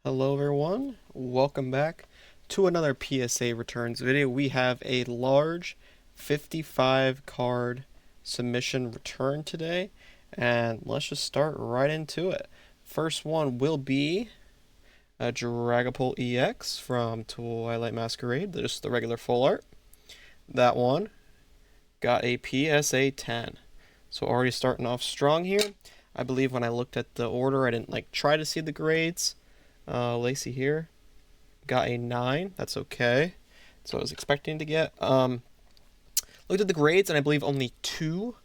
Hello everyone, welcome back to another PSA returns video. We have a large 55 card submission return today, and let's just start right into it. First one will be a Dragapult EX from Twilight Masquerade, just the regular full art. That one got a PSA 10, so already starting off strong here. I believe when I looked at the order, I didn't try to see the grades. Lacey here got a 9. That's okay. So I was expecting to get. Looked at the grades, and I believe only 2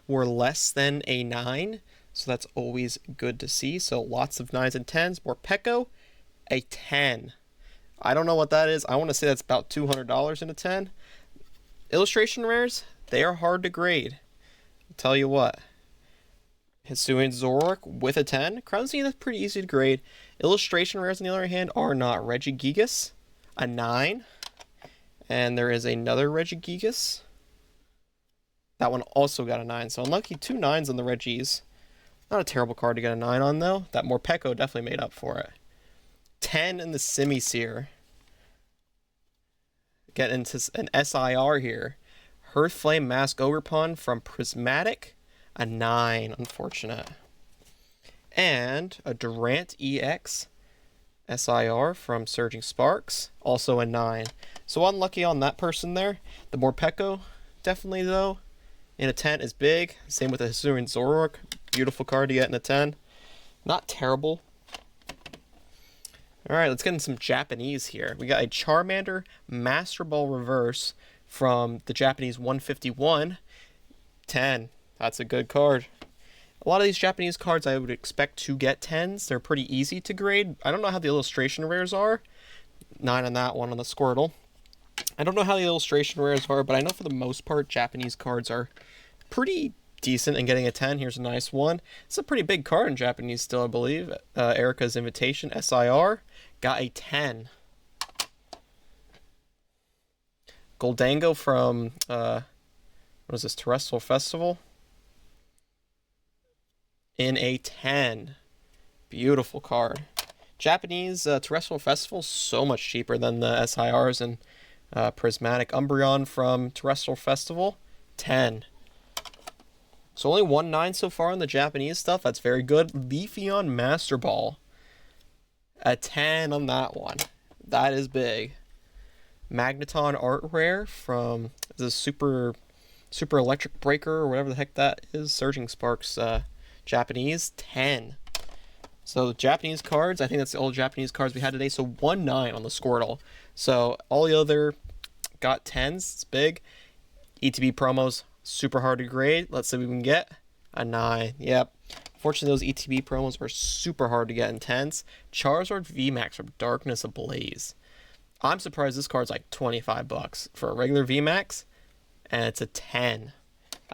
were less than a 9. So that's always good to see. So lots of 9s and 10s. Morpeko, a 10. I don't know what that is. I want to say that's about $200 in a 10. Illustration rares, they are hard to grade. I'll tell you what. Hisuian Zoroark with a 10. Crown Zenith, that's pretty easy to grade. Illustration rares, on the other hand, are not. Regigigas, a 9. And there is another Regigigas. That one also got a 9. So unlucky 2 9s on the Regis. Not a terrible card to get a 9 on, though. That Morpeko definitely made up for it. 10 in the Simisear. Get into an SIR here. Hearthflame Mask Ogerpon from Prismatic. A 9, unfortunate. And a Durant EX SIR from Surging Sparks, also a 9. So unlucky on that person there. The Morpeko, definitely though, in a 10 is big. Same with the Hisuian Zoroark. Beautiful card to get in a 10. Not terrible. Alright, let's get into some Japanese here. We got a Charmander Master Ball Reverse from the Japanese 151. 10. That's a good card. A lot of these Japanese cards I would expect to get 10s. They're pretty easy to grade. I don't know how the illustration rares are. 9 on that one on the Squirtle. I don't know how the illustration rares are, but I know for the most part Japanese cards are pretty decent in getting a 10. Here's a nice one. It's a pretty big card in Japanese still, I believe. Erica's Invitation SIR got a 10. Goldango from, what is this, Terrestrial Festival? In a 10. Beautiful card. Japanese Terrestrial Festival, so much cheaper than the SIRs and Prismatic. Umbreon from Terrestrial Festival, 10. So only 1 9 so far on the Japanese stuff. That's very good. Leafeon Master Ball, a 10 on that one. That is big. Magneton Art Rare from the Super Electric Breaker, or whatever the heck that is. Surging Sparks, Japanese, 10. So the Japanese cards, I think that's the old Japanese cards we had today. So 1 9 on the Squirtle. So all the other got 10s. It's big. ETB promos, super hard to grade. Let's see what we can get. A 9. Yep. Unfortunately, those ETB promos are super hard to get in 10s. Charizard VMAX from Darkness Ablaze. I'm surprised this card's like $25 for a regular VMAX, and it's a 10.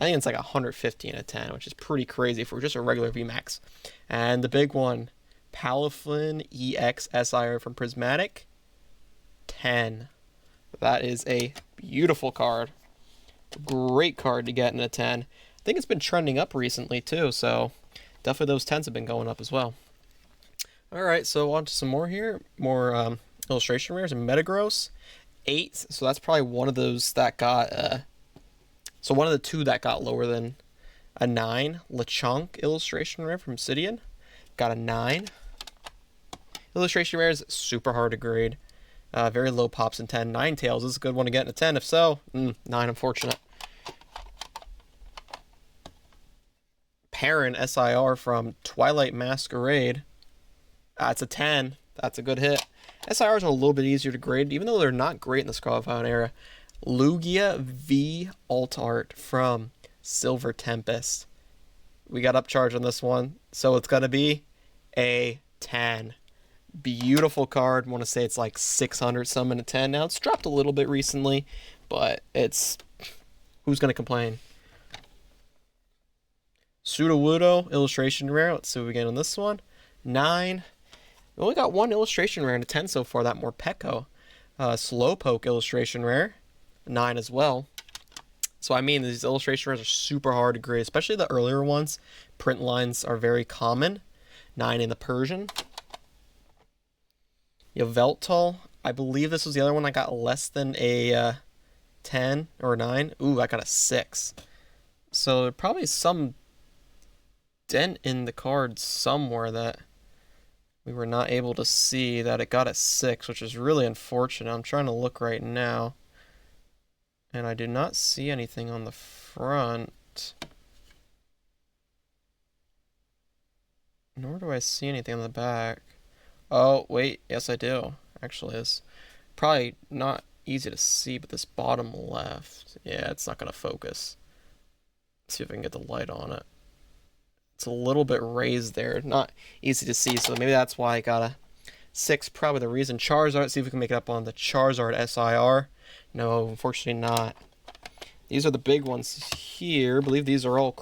I think it's like 150 in a 10, which is pretty crazy for just a regular VMAX. And the big one, Palafin EX SIR from Prismatic, 10. That is a beautiful card. Great card to get in a 10. I think it's been trending up recently too, so definitely those 10s have been going up as well. Alright, so on to some more here. More illustration rares and Metagross. 8, so that's probably one of those that got... So one of the 2 that got lower than a 9. Lechonk illustration rare from Sidian. Got a 9. Illustration rare is super hard to grade. Very low pops in 10. Ninetales is a good one to get in a 10. If so, 9 unfortunate. Perrin SIR from Twilight Masquerade. That's a 10. That's a good hit. SIRs are a little bit easier to grade, even though they're not great in the Scarlet Violet era. Lugia V Alt Art from Silver Tempest. We got upcharge on this one, so it's going to be a 10. Beautiful card. I want to say it's like 600 some in a 10 now. It's dropped a little bit recently, but it's... Who's going to complain? Sudowoodo illustration rare. Let's see what we get on this one. 9. We only got 1 illustration rare in a 10 so far, that Morpeko. Slowpoke illustration rare. 9 as well. So I mean, these illustration rares are super hard to grade, especially the earlier ones. Print lines are very common. 9 in the Persian. Yveltal. I believe this was the other one I got less than a 10 or 9. Ooh, I got a 6. So probably some dent in the card somewhere that we were not able to see that it got a 6, which is really unfortunate. I'm trying to look right now, and I do not see anything on the front. Nor do I see anything on the back. Oh, wait. Yes, I do. Actually, it's probably not easy to see, but this bottom left. Yeah, it's not going to focus. Let's see if I can get the light on it. It's a little bit raised there. Not easy to see, so maybe that's why I got a 6. Probably the reason. Charizard, see if we can make it up on the Charizard SIR. No, unfortunately not. These are the big ones here. I believe these are all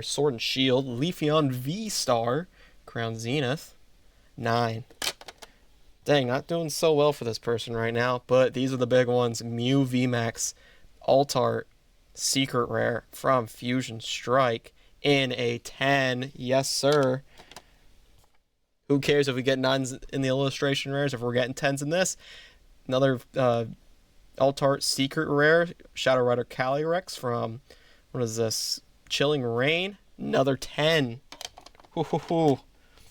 Sword and Shield. Leafeon V-Star. Crown Zenith. 9. Dang, not doing so well for this person right now, but these are the big ones. Mew VMAX. Altart. Secret Rare from Fusion Strike. In a 10. Yes, sir. Who cares if we get 9s in the illustration rares, if we're getting 10s in this? Another Altart Secret Rare, Shadow Rider Calyrex from, what is this? Chilling Rain. Another 10. Hoo-hoo-hoo.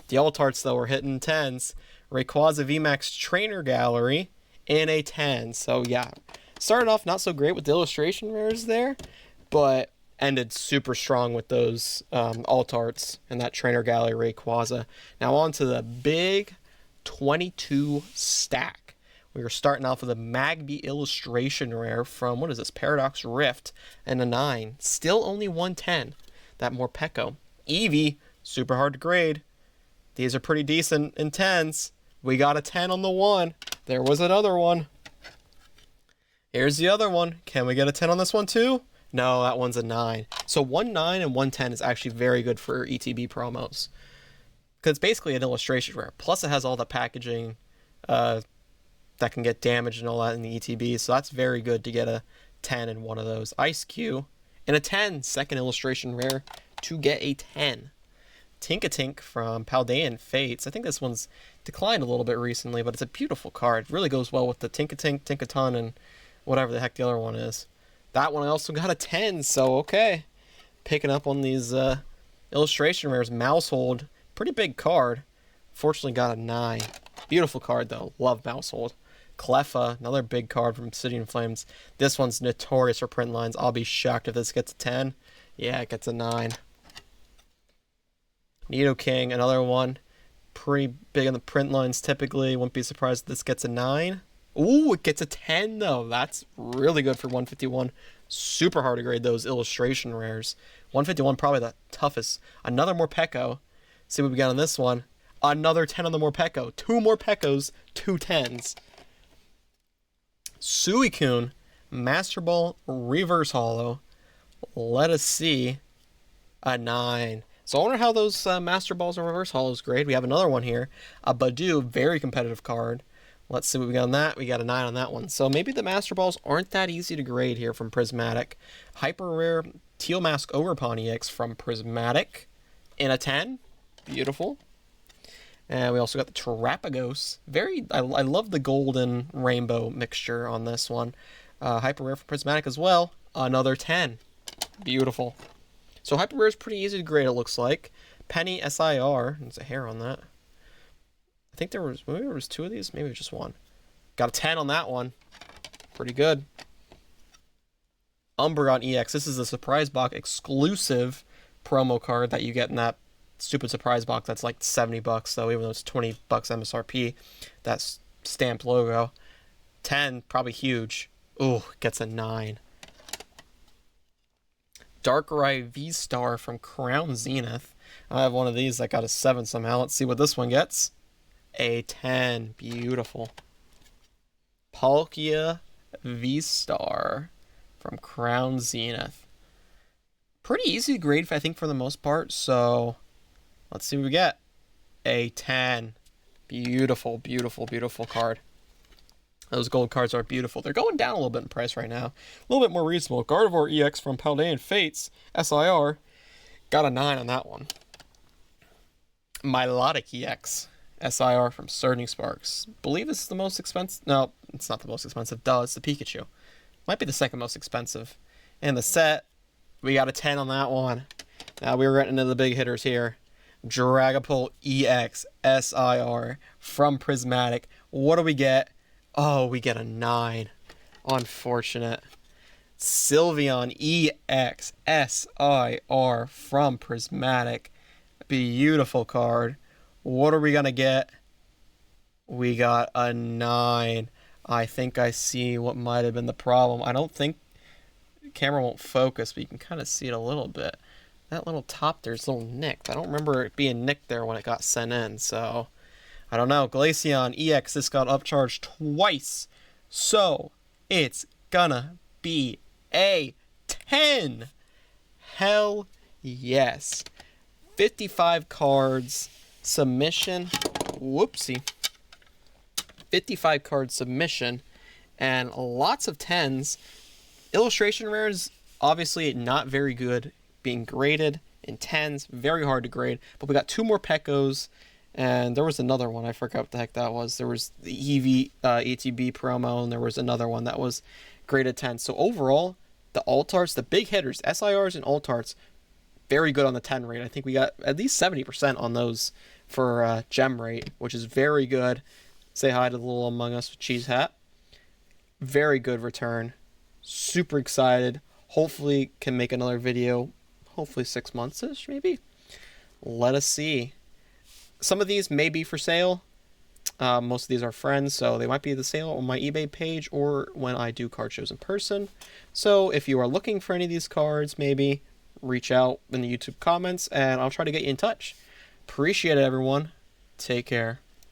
The Altarts, though, are hitting 10s. Rayquaza VMAX Trainer Gallery in a 10. So, yeah. Started off not so great with the illustration rares there, but ended super strong with those Altarts and that Trainer Gallery Rayquaza. Now on to the big 22 stack. We are starting off with a Magby illustration rare from, what is this, Paradox Rift, and a 9. Still only 110. That Morpeko. Eevee, super hard to grade. These are pretty decent in 10s. We got a 10 on the 1. There was another one. Here's the other one. Can we get a 10 on this one too? No, that one's a 9. So 1 9 and 1 10 is actually very good for ETB promos. Because it's basically an illustration rare. Plus it has all the packaging that can get damaged and all that in the ETB. So that's very good to get a 10 in one of those. Ice Cube and a 10. Second illustration rare to get a 10. Tinkatink from Paldean Fates. I think this one's declined a little bit recently, but it's a beautiful card. It really goes well with the Tinkatink, Tinkaton, and whatever the heck the other one is. That one I also got a 10, so okay. Picking up on these illustration rares. Mousehold, pretty big card. Fortunately got a 9. Beautiful card though. Love Mousehold. Cleffa, another big card from City and Flames. This one's notorious for print lines. I'll be shocked if this gets a 10. Yeah, it gets a 9. Nidoking, another one. Pretty big on the print lines typically. Wouldn't be surprised if this gets a 9. Ooh, it gets a 10 though. That's really good for 151. Super hard to grade those illustration rares. 151 probably the toughest. Another Morpeko. See what we got on this one. Another 10 on the Morpeko. 2 Morpekos, 2 10s. Suicune, Master Ball Reverse Holo. Let us see. A 9. So I wonder how those Master Balls and Reverse Holos grade. We have another one here. A Badoo, very competitive card. Let's see what we got on that. We got a 9 on that one. So maybe the Master Balls aren't that easy to grade here from Prismatic. Hyper Rare Teal Mask Overpawn EX from Prismatic in a 10. Beautiful. And we also got the Terapagos. I love the golden rainbow mixture on this one. Hyper Rare from Prismatic as well. Another 10. Beautiful. So Hyper Rare is pretty easy to grade, it looks like. Penny SIR. There's a hair on that. I think maybe there was 2 of these, maybe just 1. Got a 10 on that one. Pretty good. Umbreon EX. This is a surprise box exclusive promo card that you get in that stupid surprise box that's like $70 though, even though it's $20 MSRP. That stamped logo. 10, probably huge. Ooh, gets a 9. Darkrai V-Star from Crown Zenith. I have one of these that got a 7 somehow. Let's see what this one gets. A 10. Beautiful. Palkia V-Star from Crown Zenith. Pretty easy to grade, I think, for the most part. So let's see what we get. A 10. Beautiful, beautiful, beautiful card. Those gold cards are beautiful. They're going down a little bit in price right now. A little bit more reasonable. Gardevoir EX from Paldean Fates. SIR. Got a 9 on that one. Milotic EX. SIR from Surging Sparks. Believe it's the most expensive. No, it's not the most expensive. Duh, it's the Pikachu. Might be the second most expensive. And the set, we got a 10 on that one. Now we're getting into the big hitters here. Dragapult EX SIR from Prismatic. What do we get? Oh, we get a 9. Unfortunate. Sylveon EX SIR from Prismatic. Beautiful card. What are we going to get? We got a 9. I think I see what might have been the problem. I don't think the camera won't focus, but you can kind of see it a little bit. That little top there's a little nicked. I don't remember it being nicked there when it got sent in, so I don't know. Glaceon EX, this got upcharged twice, so it's gonna be a 10. Hell yes. 55 cards, submission, whoopsie. 55 card submission, and lots of 10s. Illustration rares, obviously not very good being graded in 10s, very hard to grade, but we got 2 more Pekos, and there was another one, I forgot what the heck that was. There was the EV ATB promo, and there was another one that was graded 10. So overall, the Altarts, the big hitters, SIRs and Altarts, very good on the 10 rate. I think we got at least 70% on those for gem rate, which is very good. Say hi to the little Among Us with Cheese Hat. Very good return. Super excited. Hopefully can make another video. Hopefully 6 months-ish, maybe. Let us see. Some of these may be for sale. Most of these are friends, so they might be the sale on my eBay page or when I do card shows in person. So if you are looking for any of these cards, maybe reach out in the YouTube comments, and I'll try to get you in touch. Appreciate it, everyone. Take care.